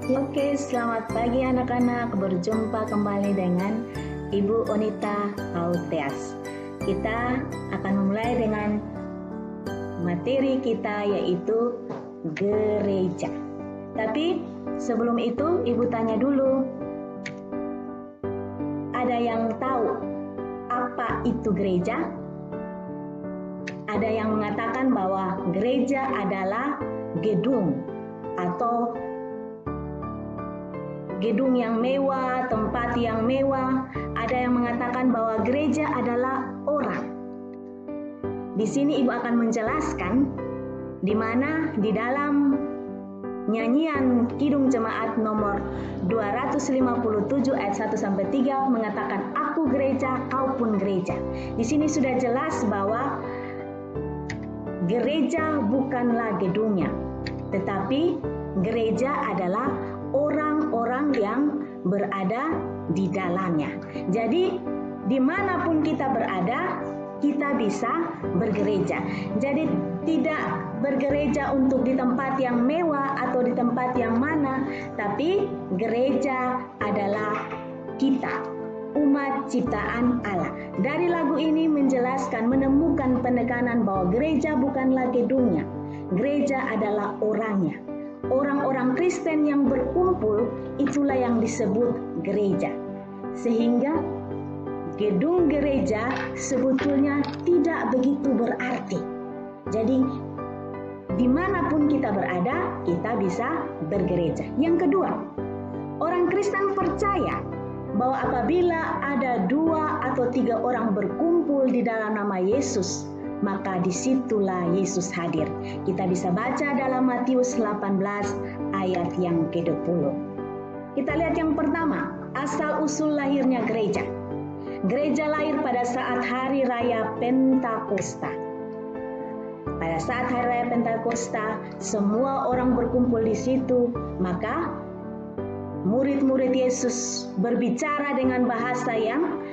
Oke, selamat pagi anak-anak. Berjumpa kembali dengan Ibu Onita Auteas. Kita akan memulai dengan materi kita, yaitu gereja. Tapi sebelum itu, Ibu tanya dulu. Ada yang tahu apa itu gereja? Ada yang mengatakan bahwa gereja adalah gedung atau gedung yang mewah, tempat yang mewah. Ada yang mengatakan bahwa gereja adalah orang. Di sini Ibu akan menjelaskan di mana di dalam nyanyian Kidung Jemaat nomor 257 ayat 1 sampai 3 mengatakan, "Aku gereja, kau pun gereja." Di sini sudah jelas bahwa gereja bukanlah gedungnya, tetapi gereja adalah orang-orang yang berada di dalamnya. Jadi dimanapun kita berada, kita bisa bergereja. Jadi tidak bergereja untuk di tempat yang mewah atau di tempat yang mana, tapi gereja adalah kita, umat ciptaan Allah. Dari lagu ini menjelaskan, menemukan penekanan bahwa gereja bukanlah gedungnya, gereja adalah orangnya. Orang-orang Kristen yang berkumpul, itulah yang disebut gereja. Sehingga gedung gereja sebetulnya tidak begitu berarti. Jadi dimanapun kita berada, kita bisa bergereja. Yang kedua, orang Kristen percaya bahwa apabila ada 2 atau 3 orang berkumpul di dalam nama Yesus, maka disitulah Yesus hadir. Kita bisa baca dalam Matius 18 ayat yang ke-20. Kita lihat yang pertama, asal-usul lahirnya gereja. Gereja lahir pada saat hari raya Pentakosta. Pada saat hari raya Pentakosta, semua orang berkumpul di situ, maka murid-murid Yesus berbicara dengan bahasa yang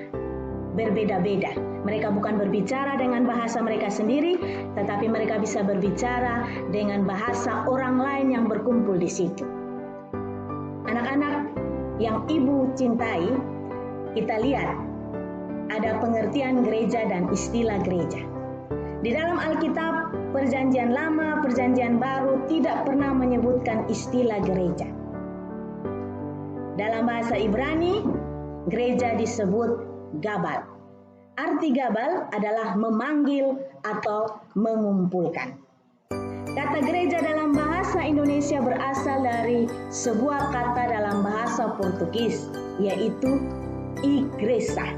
berbeda-beda. Mereka bukan berbicara dengan bahasa mereka sendiri, tetapi mereka bisa berbicara dengan bahasa orang lain yang berkumpul di situ. Anak-anak yang Ibu cintai, kita lihat ada pengertian gereja dan istilah gereja. Di dalam Alkitab, Perjanjian Lama, Perjanjian Baru tidak pernah menyebutkan istilah gereja. Dalam bahasa Ibrani, gereja disebut gabal. Arti gabal adalah memanggil atau mengumpulkan. Kata gereja dalam bahasa Indonesia berasal dari sebuah kata dalam bahasa Portugis, yaitu igreja.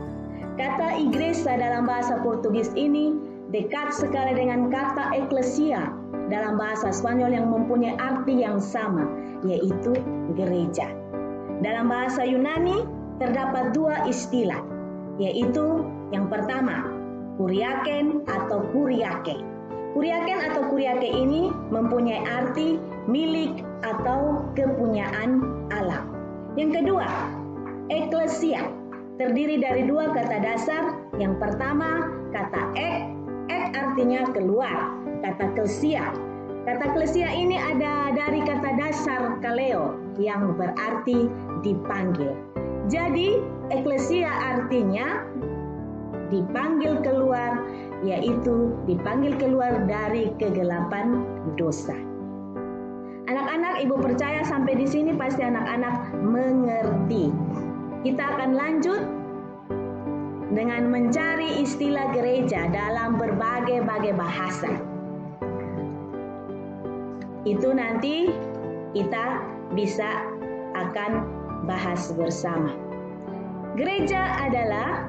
Kata igreja dalam bahasa Portugis ini dekat sekali dengan kata eklesia dalam bahasa Spanyol yang mempunyai arti yang sama, yaitu gereja. Dalam bahasa Yunani terdapat 2 istilah, yaitu yang pertama, kuriaken atau kuriake. Kuriaken atau kuriake ini mempunyai arti milik atau kepunyaan Allah. Yang kedua, eklesia, terdiri dari 2 kata dasar. Yang pertama, kata ek artinya keluar. Kata klesia. Kata klesia ini ada dari kata dasar kaleo yang berarti dipanggil. Jadi eklesia artinya dipanggil keluar, yaitu dipanggil keluar dari kegelapan dosa. Anak-anak, Ibu percaya sampai di sini pasti anak-anak mengerti. Kita akan lanjut dengan mencari istilah gereja dalam berbagai bahasa. Itu nanti kita bisa akan bahas bersama. Gereja adalah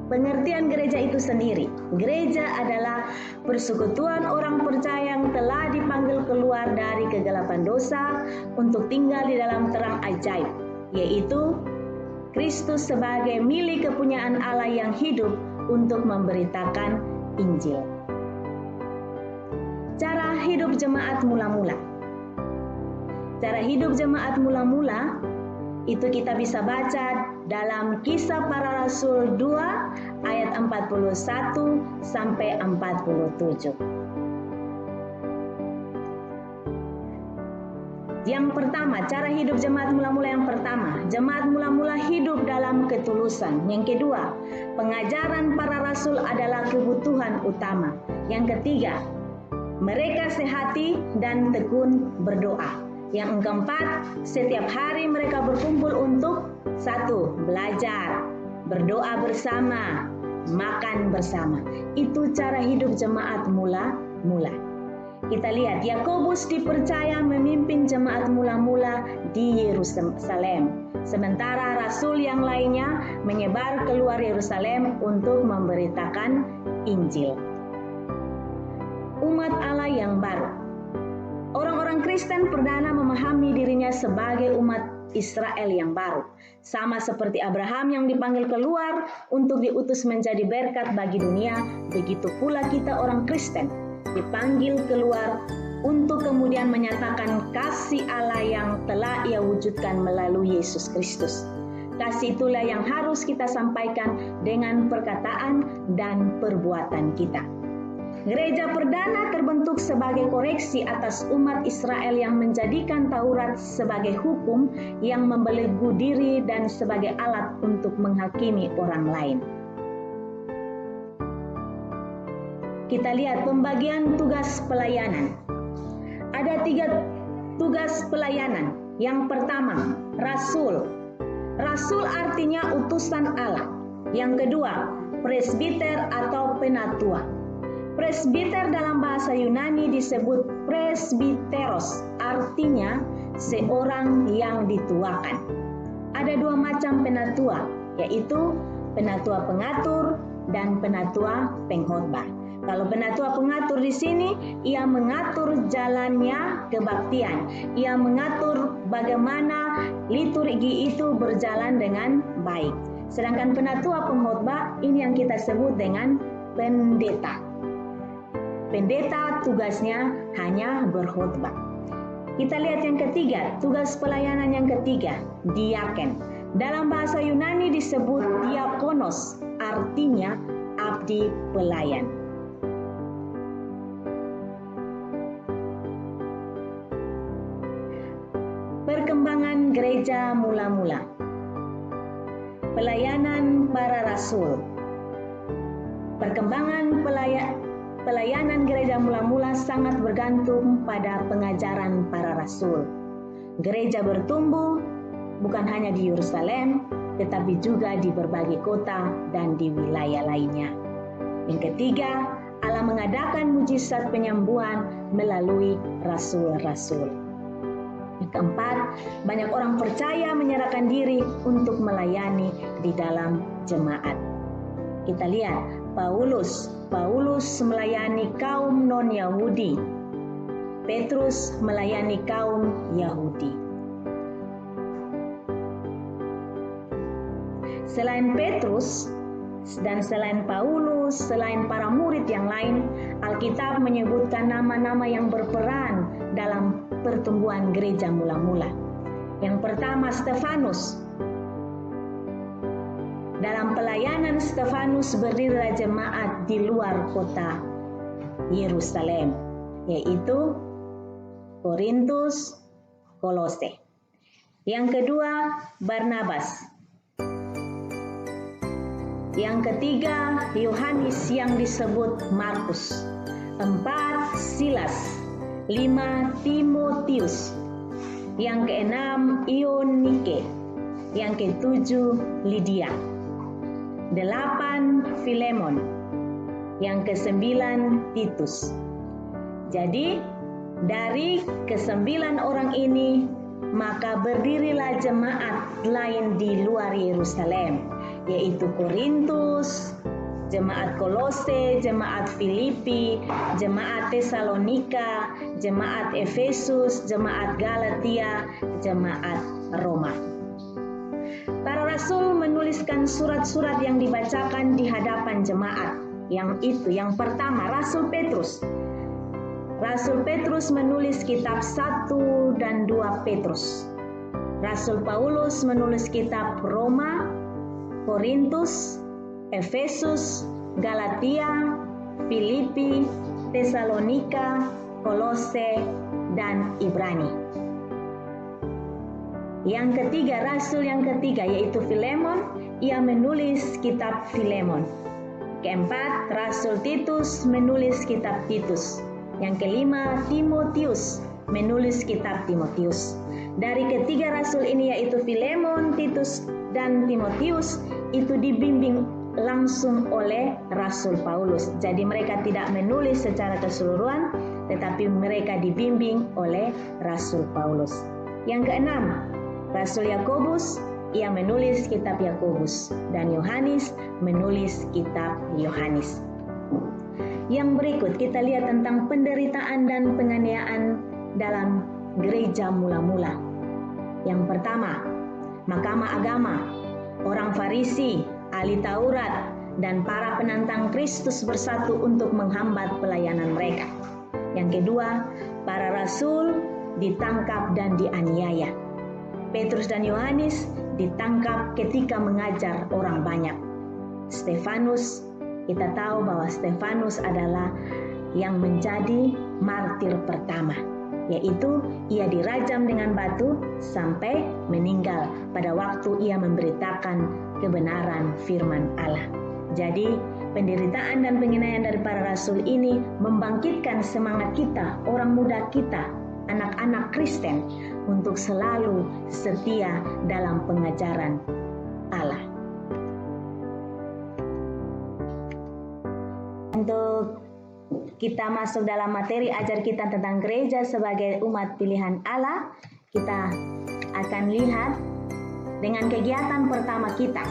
pengertian gereja itu sendiri. Gereja adalah persekutuan orang percaya yang telah dipanggil keluar dari kegelapan dosa untuk tinggal di dalam terang ajaib, yaitu Kristus sebagai milik kepunyaan Allah yang hidup untuk memberitakan Injil. Cara hidup jemaat mula-mula. Cara hidup jemaat mula-mula itu kita bisa baca dalam Kisah Para Rasul 2 ayat 41 sampai 47. Yang pertama, cara hidup jemaat mula-mula yang pertama, jemaat mula-mula hidup dalam ketulusan. Yang kedua, pengajaran para rasul adalah kebutuhan utama. Yang ketiga, mereka sehati dan tekun berdoa. Yang keempat, setiap hari mereka berkumpul untuk satu, belajar, berdoa bersama, makan bersama. Itu cara hidup jemaat mula-mula. Kita lihat, Yakobus dipercaya memimpin jemaat mula-mula di Yerusalem. Sementara rasul yang lainnya menyebar keluar Yerusalem untuk memberitakan Injil. Umat Allah yang baru. Orang-orang Kristen perdana memahami dirinya sebagai umat Israel yang baru. Sama seperti Abraham yang dipanggil keluar untuk diutus menjadi berkat bagi dunia, begitu pula kita orang Kristen dipanggil keluar untuk kemudian menyatakan kasih Allah yang telah Ia wujudkan melalui Yesus Kristus. Kasih itulah yang harus kita sampaikan dengan perkataan dan perbuatan kita. Gereja perdana terbentuk sebagai koreksi atas umat Israel yang menjadikan Taurat sebagai hukum yang membelenggu diri dan sebagai alat untuk menghakimi orang lain. Kita lihat pembagian tugas pelayanan. Ada 3 tugas pelayanan. Yang pertama, rasul. Rasul artinya utusan Allah. Yang kedua, presbiter atau penatua. Presbiter dalam bahasa Yunani disebut presbiteros, artinya seorang yang dituakan. Ada 2 macam penatua, yaitu penatua pengatur dan penatua pengkhotbah. Kalau penatua pengatur di sini, ia mengatur jalannya kebaktian. Ia mengatur bagaimana liturgi itu berjalan dengan baik. Sedangkan penatua pengkhotbah ini yang kita sebut dengan pendeta. Pendeta tugasnya hanya berkhotbah. Kita lihat yang ketiga, tugas pelayanan yang ketiga, diaken. Dalam bahasa Yunani disebut diakonos, artinya abdi pelayan. Perkembangan gereja mula-mula. Pelayanan para rasul. Perkembangan pelayanan gereja mula-mula sangat bergantung pada pengajaran para rasul. Gereja bertumbuh bukan hanya di Yerusalem, tetapi juga di berbagai kota dan di wilayah lainnya. Yang ketiga, Allah mengadakan mujizat penyembuhan melalui rasul-rasul. Yang keempat, banyak orang percaya menyerahkan diri untuk melayani di dalam jemaat. Kita lihat, Paulus melayani kaum non-Yahudi. Petrus melayani kaum Yahudi. Selain Petrus dan selain Paulus, selain para murid yang lain, Alkitab menyebutkan nama-nama yang berperan dalam pertumbuhan gereja mula-mula. Yang pertama, Stefanus. Dalam pelayanan Stefanus berdirilah jemaat di luar kota Yerusalem, yaitu Korintus, Kolose. Yang kedua, Barnabas. Yang ketiga, Yohanes yang disebut Markus. 4, Silas. 5, Timotius. Yang keenam, Ionike. Yang ketujuh, Lydia. 8, Filemon. Yang kesembilan, Titus. Jadi, dari ke-9 orang ini, maka berdirilah jemaat lain di luar Yerusalem, yaitu Korintus, jemaat Kolose, jemaat Filipi, jemaat Tesalonika, jemaat Efesus, jemaat Galatia, jemaat Roma. Para rasul menuliskan surat-surat yang dibacakan di hadapan jemaat. Yang pertama, Rasul Petrus. Rasul Petrus menulis kitab 1 dan 2 Petrus. Rasul Paulus menulis kitab Roma, Korintus, Efesus, Galatia, Filipi, Tesalonika, Kolose, dan Ibrani. Yang ketiga, rasul yang ketiga yaitu Filemon, ia menulis kitab Filemon. Keempat, rasul Titus menulis kitab Titus. Yang kelima, Timotius menulis kitab Timotius. Dari ketiga rasul ini yaitu Filemon, Titus, dan Timotius itu dibimbing langsung oleh Rasul Paulus. Jadi mereka tidak menulis secara keseluruhan, tetapi mereka dibimbing oleh Rasul Paulus. Yang keenam, Rasul Yakobus, ia menulis kitab Yakobus, dan Yohanes menulis kitab Yohanes. Yang berikut kita lihat tentang penderitaan dan penganiayaan dalam gereja mula-mula. Yang pertama, mahkamah agama, orang Farisi, ahli Taurat, dan para penantang Kristus bersatu untuk menghambat pelayanan mereka. Yang kedua, para rasul ditangkap dan dianiaya. Petrus dan Yohanes ditangkap ketika mengajar orang banyak. Stefanus, kita tahu bahwa Stefanus adalah yang menjadi martir pertama, yaitu ia dirajam dengan batu sampai meninggal pada waktu ia memberitakan kebenaran firman Allah. Jadi penderitaan dan penganiayaan dari para rasul ini membangkitkan semangat kita, orang muda kita, anak-anak Kristen, untuk selalu setia dalam pengajaran Allah. Untuk kita masuk dalam materi ajar kita tentang gereja sebagai umat pilihan Allah, kita akan lihat dengan kegiatan pertama kita.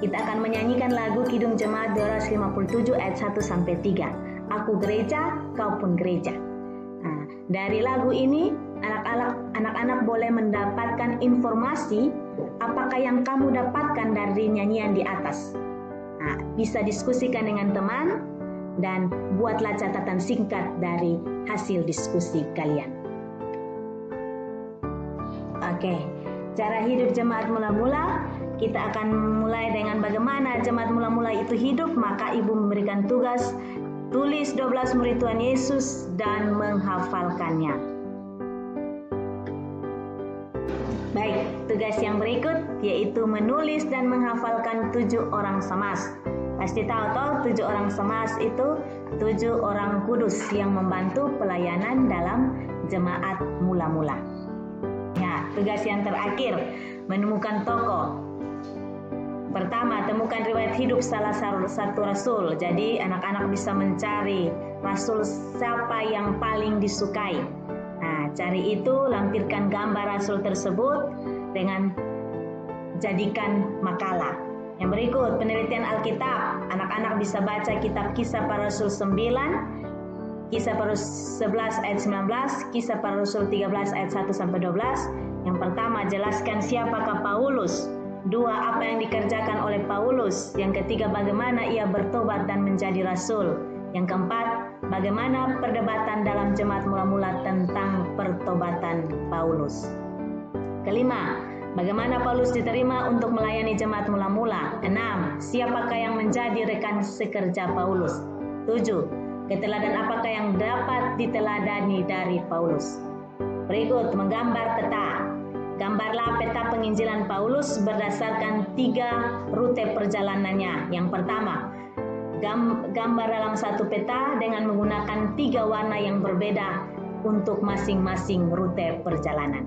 Kita akan menyanyikan lagu Kidung Jemaat 257 ayat 1-3. Aku gereja, kau pun gereja. Nah, dari lagu ini anak-anak boleh mendapatkan informasi apakah yang kamu dapatkan dari nyanyian di atas. Nah, bisa diskusikan dengan teman dan buatlah catatan singkat dari hasil diskusi kalian. Oke, cara hidup jemaat mula-mula, kita akan mulai dengan bagaimana jemaat mula-mula itu hidup. Maka ibu memberikan tugas, tulis 12 murid Tuhan Yesus dan menghafalkannya. Baik, tugas yang berikut yaitu menulis dan menghafalkan 7 orang semas. Pasti tahu toh 7 orang semas itu 7 orang kudus yang membantu pelayanan dalam jemaat mula-mula. Ya, tugas yang terakhir, menemukan tokoh. Pertama, temukan riwayat hidup salah satu rasul. Jadi anak-anak bisa mencari rasul siapa yang paling disukai. Nah, cari itu, lampirkan gambar rasul tersebut dengan jadikan makalah. Yang berikut, penelitian Alkitab. Anak-anak bisa baca kitab Kisah Para Rasul 9, Kisah Para Rasul 11 ayat 19, Kisah Para Rasul 13 ayat 1-12. Yang pertama, jelaskan siapakah Paulus. 2, apa yang dikerjakan oleh Paulus. Yang ketiga, bagaimana ia bertobat dan menjadi rasul. Yang keempat, bagaimana perdebatan dalam jemaat mula-mula tentang pertobatan Paulus. Kelima, bagaimana Paulus diterima untuk melayani jemaat mula-mula. 6, siapakah yang menjadi rekan sekerja Paulus. 7, keteladan apakah yang dapat diteladani dari Paulus. Berikut, menggambar peta. Gambarlah peta penginjilan Paulus berdasarkan 3 rute perjalanannya. Yang pertama, gambar dalam satu peta dengan menggunakan 3 warna yang berbeda untuk masing-masing rute perjalanan.